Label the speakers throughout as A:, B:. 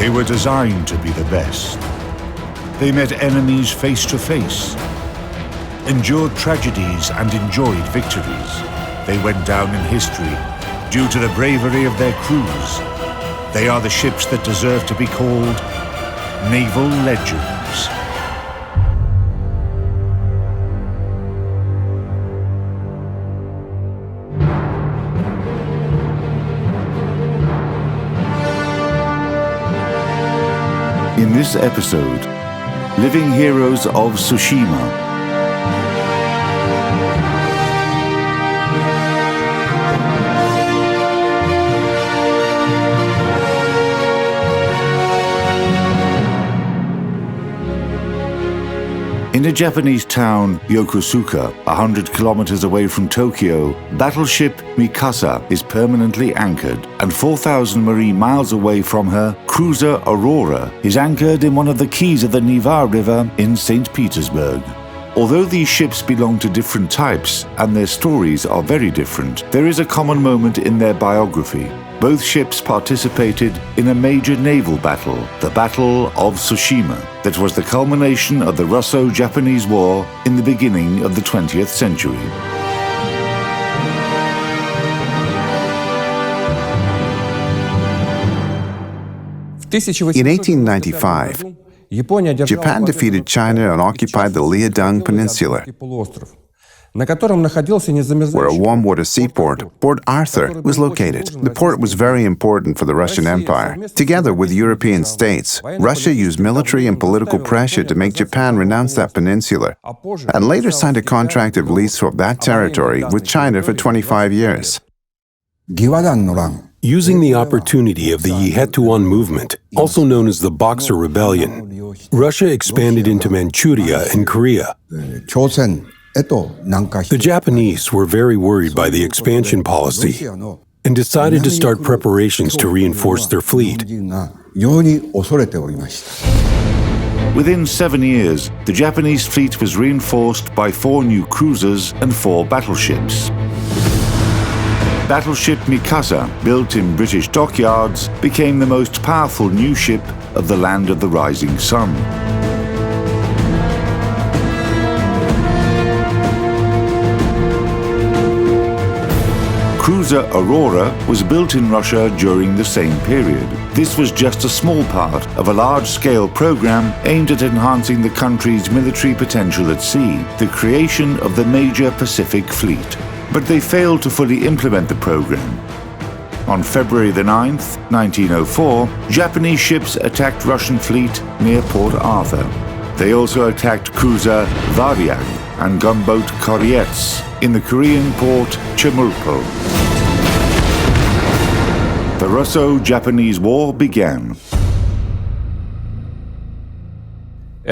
A: They were designed to be the best. They met enemies face to face, endured tragedies and enjoyed victories. They went down in history due to the bravery of their crews. They are the ships that deserve to be called Naval Legends. In this episode, Living Heroes of Tsushima. In a Japanese town, Yokosuka, 100 kilometers away from Tokyo, battleship Mikasa is permanently anchored, and 4,000 marine miles away from her, cruiser Aurora is anchored in one of the quays of the Neva River in St. Petersburg. Although these ships belong to different types and their stories are very different, there is a common moment in their biography. Both ships participated in a major naval battle, the Battle of Tsushima, that was the culmination of the Russo-Japanese War in the beginning of the 20th century.
B: In 1895, Japan defeated China and occupied the Liaodong Peninsula, where a warm-water seaport, Port Arthur, was located. The port was very important for the Russian Empire. Together with European states, Russia used military and political pressure to make Japan renounce that peninsula, and later signed a contract of lease for that territory with China for 25 years.
C: Using the opportunity of the Heihachiro movement, also known as the Boxer Rebellion, Russia expanded into Manchuria and Korea. The Japanese were very worried by the expansion policy and decided to start preparations to reinforce their fleet.
A: Within 7 years, the Japanese fleet was reinforced by 4 new cruisers and 4 battleships. Battleship Mikasa, built in British dockyards, became the most powerful new ship of the Land of the Rising Sun. Cruiser Aurora was built in Russia during the same period. This was just a small part of a large-scale program aimed at enhancing the country's military potential at sea, the creation of the major Pacific Fleet. But they failed to fully implement the program. On February the 9th, 1904, Japanese ships attacked Russian fleet near Port Arthur. They also attacked cruiser Variag and gunboat Koryets in the Korean port Chemulpo. The Russo-Japanese War began.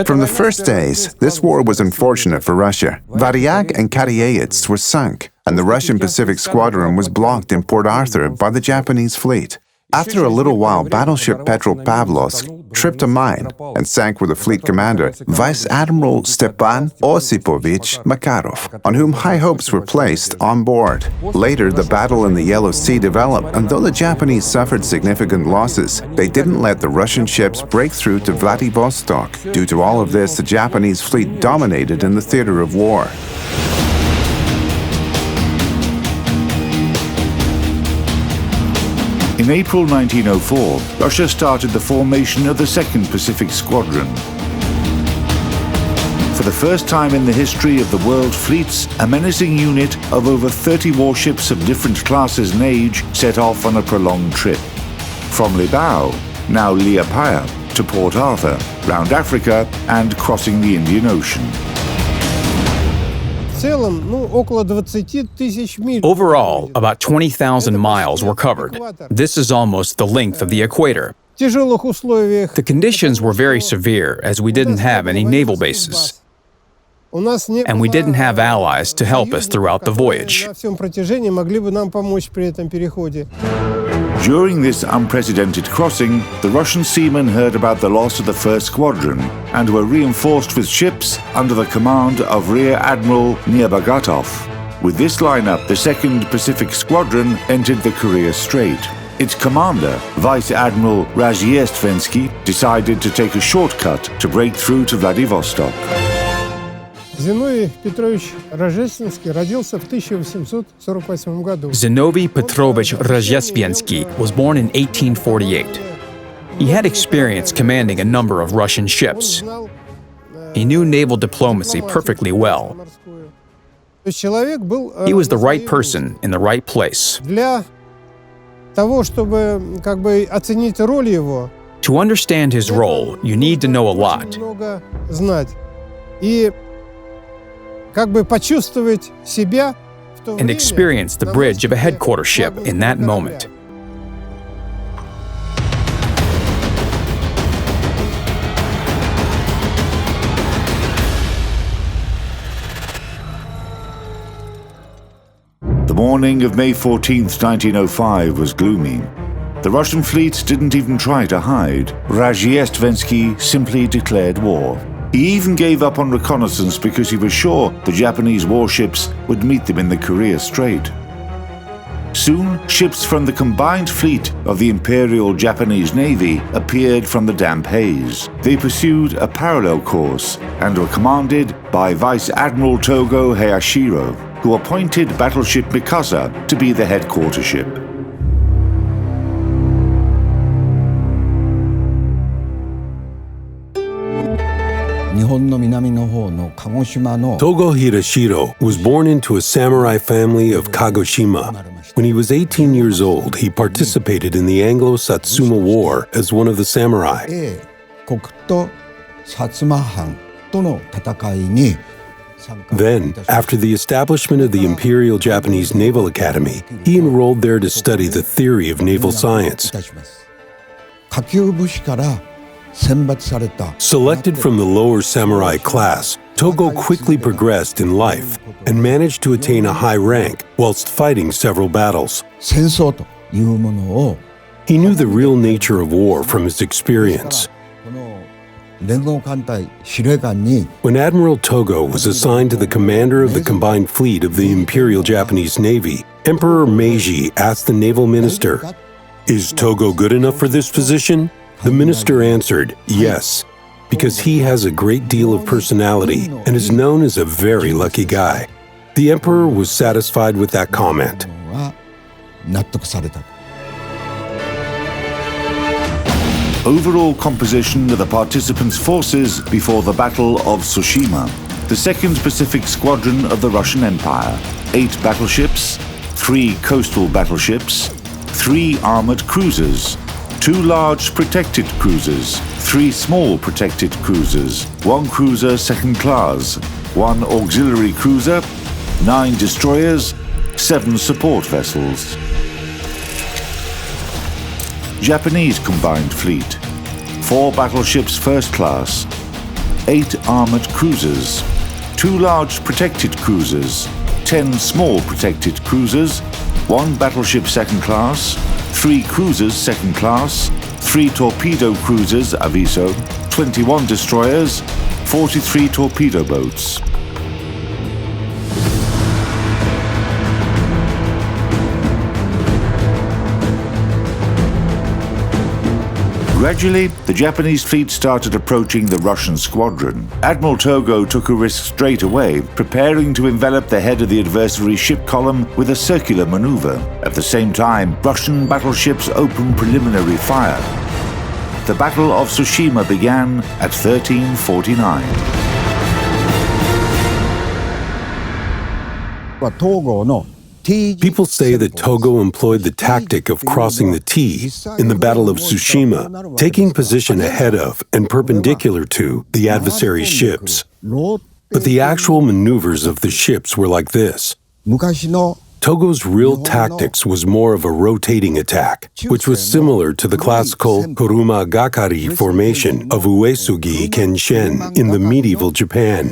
B: From the first days, this war was unfortunate for Russia. Variag and Koryets were sunk, and the Russian Pacific Squadron was blocked in Port Arthur by the Japanese fleet. After a little while, battleship Petropavlovsk tripped a mine and sank with the fleet commander, Vice Admiral Stepan Osipovich Makarov, on whom high hopes were placed on board. Later, the battle in the Yellow Sea developed, and though the Japanese suffered significant losses, they didn't let the Russian ships break through to Vladivostok. Due to all of this, the Japanese fleet dominated in the theater of war.
A: In April 1904, Russia started the formation of the 2nd Pacific Squadron. For the first time in the history of the world fleets, a menacing unit of over 30 warships of different classes and age set off on a prolonged trip. From Libau, now Liepaja, to Port Arthur, round Africa, and crossing the Indian Ocean.
D: Overall, about 20,000 miles were covered. This is almost the length of the equator. The conditions were very severe as we didn't have any naval bases. And we didn't have allies to help us throughout the voyage.
A: During this unprecedented crossing, the Russian seamen heard about the loss of the 1st Squadron and were reinforced with ships under the command of Rear Admiral Nerbagatov. With this lineup, the 2nd Pacific Squadron entered the Korea Strait. Its commander, Vice Admiral Rozhestvensky, decided to take a shortcut to break through to Vladivostok.
E: Zinovy Petrovich Rozhestvensky родился в 1848 году.
D: Zinovy Petrovich Rozhestvensky was born in 1848. He had experience commanding a number of Russian ships. He knew naval diplomacy perfectly well. He was the right person in the right place.
E: Для того, чтобы оценить роль его,
D: To understand his role, you need to know a lot.
E: много знать и почувствовать себя в то
D: And
E: время
D: experience the bridge of a headquarter ship in that moment.
A: The morning of May 14th, 1905 was gloomy. The Russian fleet didn't even try to hide. Rozhestvensky simply declared war. He even gave up on reconnaissance because he was sure the Japanese warships would meet them in the Korea Strait. Soon, ships from the combined fleet of the Imperial Japanese Navy appeared from the damp haze. They pursued a parallel course and were commanded by Vice Admiral Togo Heihachiro, who appointed battleship Mikasa to be the headquarter ship.
C: Togo Heihachiro was born into a samurai family of Kagoshima. When he was 18 years old, he participated in the Anglo-Satsuma War as one of the samurai. Then, after the establishment of the Imperial Japanese Naval Academy, he enrolled there to study the theory of naval science. Selected from the lower samurai class, Togo quickly progressed in life and managed to attain a high rank whilst fighting several battles. He knew the real nature of war from his experience. When Admiral Togo was assigned to the commander of the combined fleet of the Imperial Japanese Navy, Emperor Meiji asked the naval minister, "Is Togo good enough for this position?" The minister answered, "Yes, because he has a great deal of personality and is known as a very lucky guy." The emperor was satisfied with that comment.
A: Overall composition of the participants' forces before the Battle of Tsushima. The 2nd Pacific Squadron of the Russian Empire. 8 battleships, 3 coastal battleships, 3 armored cruisers, 2 large protected cruisers, 3 small protected cruisers, 1 cruiser second class, 1 auxiliary cruiser, 9 destroyers, 7 support vessels. Japanese combined fleet. 4 battleships first class, 8 armored cruisers, 2 large protected cruisers, 10 small protected cruisers, 1 battleship second class, 3 cruisers second class, 3 torpedo cruisers Aviso, 21 destroyers, 43 torpedo boats. Gradually, the Japanese fleet started approaching the Russian squadron. Admiral Togo took a risk straight away, preparing to envelop the head of the adversary ship column with a circular maneuver. At the same time, Russian battleships opened preliminary fire. The Battle of Tsushima began at 1349.
C: People say that Togo employed the tactic of crossing the T in the Battle of Tsushima, taking position ahead of and perpendicular to the adversary's ships. But the actual maneuvers of the ships were like this. Togo's real tactics was more of a rotating attack, which was similar to the classical Kuruma Gakari formation of Uesugi Kenshin in the medieval Japan.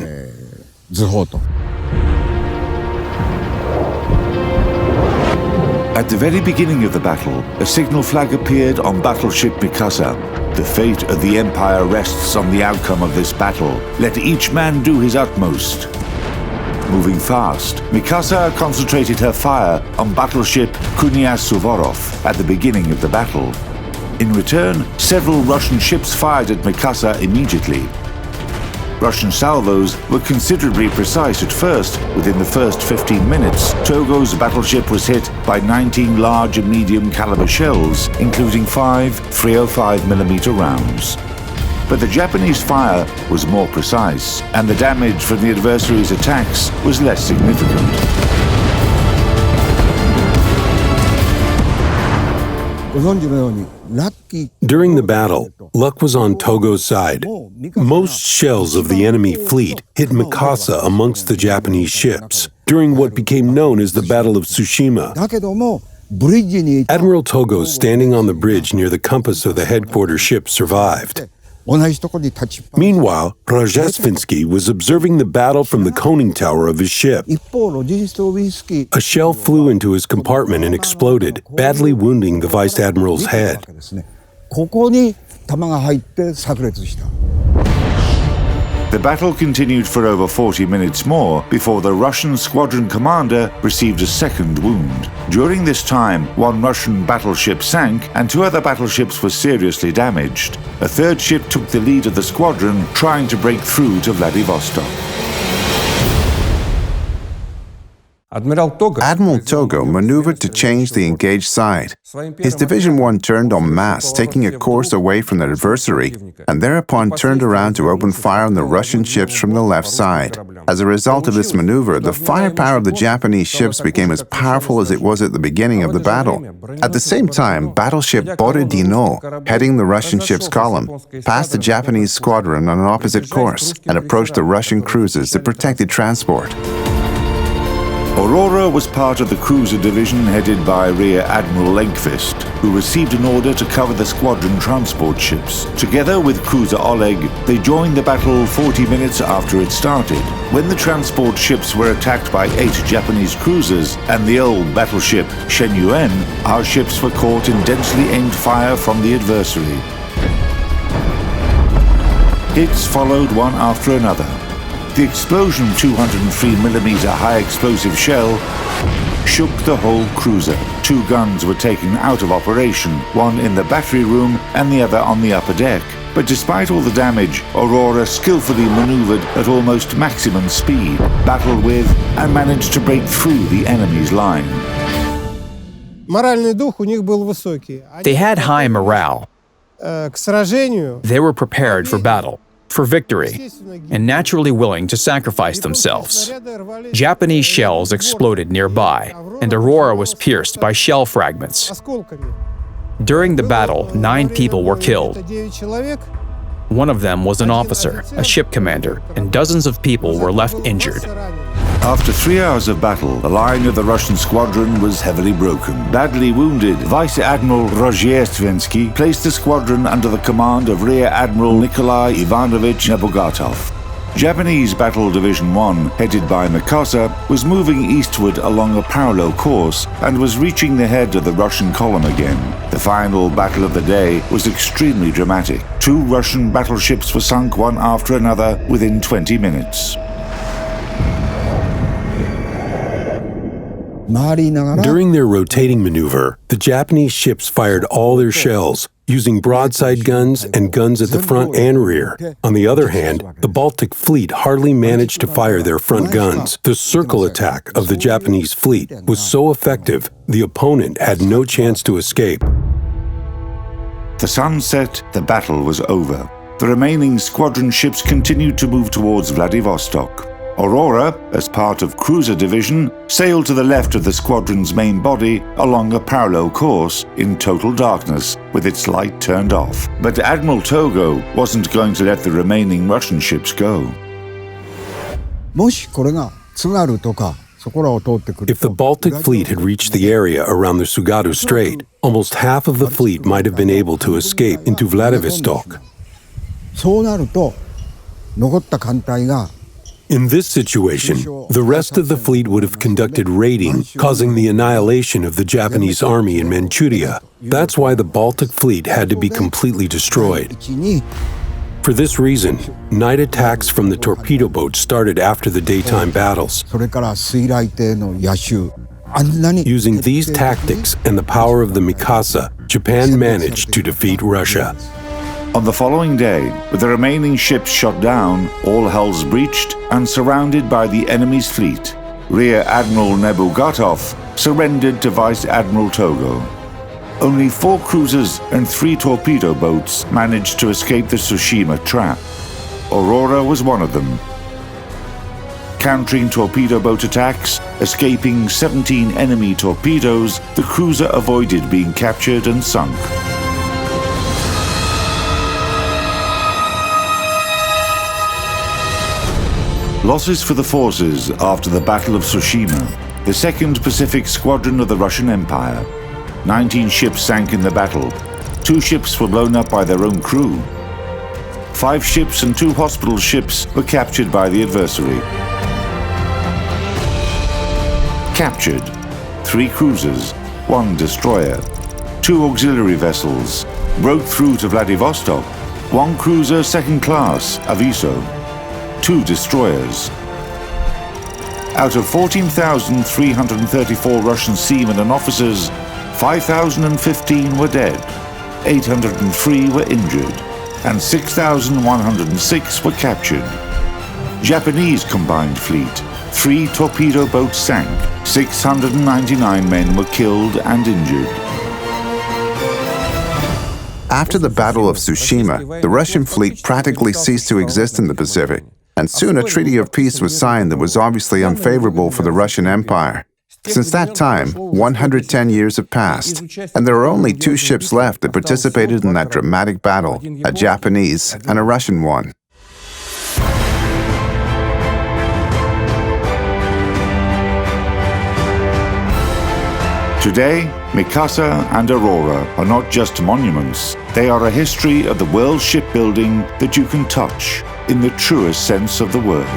A: At the very beginning of the battle, a signal flag appeared on battleship Mikasa. The fate of the Empire rests on the outcome of this battle. Let each man do his utmost. moving fast. Mikasa concentrated her fire on battleship Knyaz Suvorov at the beginning of the battle. In return, several Russian ships fired at Mikasa immediately. Russian salvos were considerably precise at first. Within the first 15 minutes, Togo's battleship was hit by 19 large and medium caliber shells, including 5 305mm rounds. But the Japanese fire was more precise, and the damage from the adversary's attacks was less significant.
C: During the battle, luck was on Togo's side. Most shells of the enemy fleet hit Mikasa amongst the Japanese ships during what became known as the Battle of Tsushima. Admiral Togo, standing on the bridge near the compass of the headquarters ship, survived. Meanwhile, Rozhestvensky was observing the battle from the conning tower of his ship. A shell flew into his compartment and exploded, badly wounding the Vice Admiral's head.
A: The battle continued for over 40 minutes more before the Russian squadron commander received a second wound. During this time, 1 Russian battleship sank and 2 other battleships were seriously damaged. A third ship took the lead of the squadron, trying to break through to Vladivostok.
B: Admiral Togo maneuvered to change the engaged side. His Division 1 turned en masse, taking a course away from their adversary, and thereupon turned around to open fire on the Russian ships from the left side. As a result of this maneuver, the firepower of the Japanese ships became as powerful as it was at the beginning of the battle. At the same time, battleship Borodino, heading the Russian ship's column, passed the Japanese squadron on an opposite course and approached the Russian cruisers that protected transport.
A: Aurora was part of the cruiser division headed by Rear Admiral Lenkvist, who received an order to cover the squadron transport ships. Together with cruiser Oleg, they joined the battle 40 minutes after it started. When the transport ships were attacked by 8 Japanese cruisers and the old battleship Shenyuan, our ships were caught in densely aimed fire from the adversary. Hits followed one after another. The explosion of 203mm high-explosive shell shook the whole cruiser. 2 guns were taken out of operation, one in the battery room and the other on the upper deck. But despite all the damage, Aurora skillfully maneuvered at almost maximum speed, battled with, and managed to break through the enemy's line.
E: Моральный дух у них был высокий.
D: They had high morale.
E: К сражению.
D: They were prepared for battle, for victory, and naturally willing to sacrifice themselves. Japanese shells exploded nearby, and Aurora was pierced by shell fragments. During the battle, 9 people were killed. One of them was an officer, a ship commander, and dozens of people were left injured.
A: After 3 hours of battle, the line of the Russian squadron was heavily broken. Badly wounded, Vice Admiral Rozhestvensky placed the squadron under the command of Rear Admiral Nikolai Ivanovich Nebogatov. Japanese Battle Division 1, headed by Mikasa, was moving eastward along a parallel course and was reaching the head of the Russian column again. The final battle of the day was extremely dramatic. 2 Russian battleships were sunk one after another within 20 minutes.
C: During their rotating maneuver, the Japanese ships fired all their shells, using broadside guns and guns at the front and rear. On the other hand, the Baltic fleet hardly managed to fire their front guns. The circle attack of the Japanese fleet was so effective, the opponent had no chance to escape.
A: The sun set, the battle was over. The remaining squadron ships continued to move towards Vladivostok. Aurora, as part of Cruiser Division, sailed to the left of the squadron's main body along a parallel course in total darkness with its light turned off. But Admiral Togo wasn't going to let the remaining Russian ships go.
C: If the Baltic fleet had reached the area around the Sugatu Strait, almost half of the fleet might have been able to escape into Vladivostok. In this situation, the rest of the fleet would have conducted raiding, causing the annihilation of the Japanese army in Manchuria. That's why the Baltic fleet had to be completely destroyed. For this reason, night attacks from the torpedo boats started after the daytime battles. Using these tactics and the power of the Mikasa, Japan managed to defeat Russia.
A: On the following day, with the remaining ships shot down, all hulls breached, and surrounded by the enemy's fleet, Rear Admiral Nebugatov surrendered to Vice Admiral Togo. Only 4 cruisers and 3 torpedo boats managed to escape the Tsushima trap. Aurora was one of them. Countering torpedo boat attacks, escaping 17 enemy torpedoes, the cruiser avoided being captured and sunk. Losses for the forces after the Battle of Tsushima. The 2nd Pacific Squadron of the Russian Empire. 19 ships sank in the battle. 2 ships were blown up by their own crew. 5 ships and 2 hospital ships were captured by the adversary. Captured: 3 cruisers, 1 destroyer, 2 auxiliary vessels, broke through to Vladivostok, 1 cruiser 2nd class, Aviso, 2 destroyers. Out of 14,334 Russian seamen and officers, 5,015 were dead, 803 were injured, and 6,106 were captured. Japanese combined fleet: 3 torpedo boats sank, 699 men were killed and injured.
B: After the Battle of Tsushima, the Russian fleet practically ceased to exist in the Pacific, and soon a treaty of peace was signed that was obviously unfavorable for the Russian Empire. Since that time, 110 years have passed, and there are only 2 ships left that participated in that dramatic battle, a Japanese and a Russian one.
A: Today, Mikasa and Aurora are not just monuments, they are a history of the world shipbuilding that you can touch in the truest sense of the word.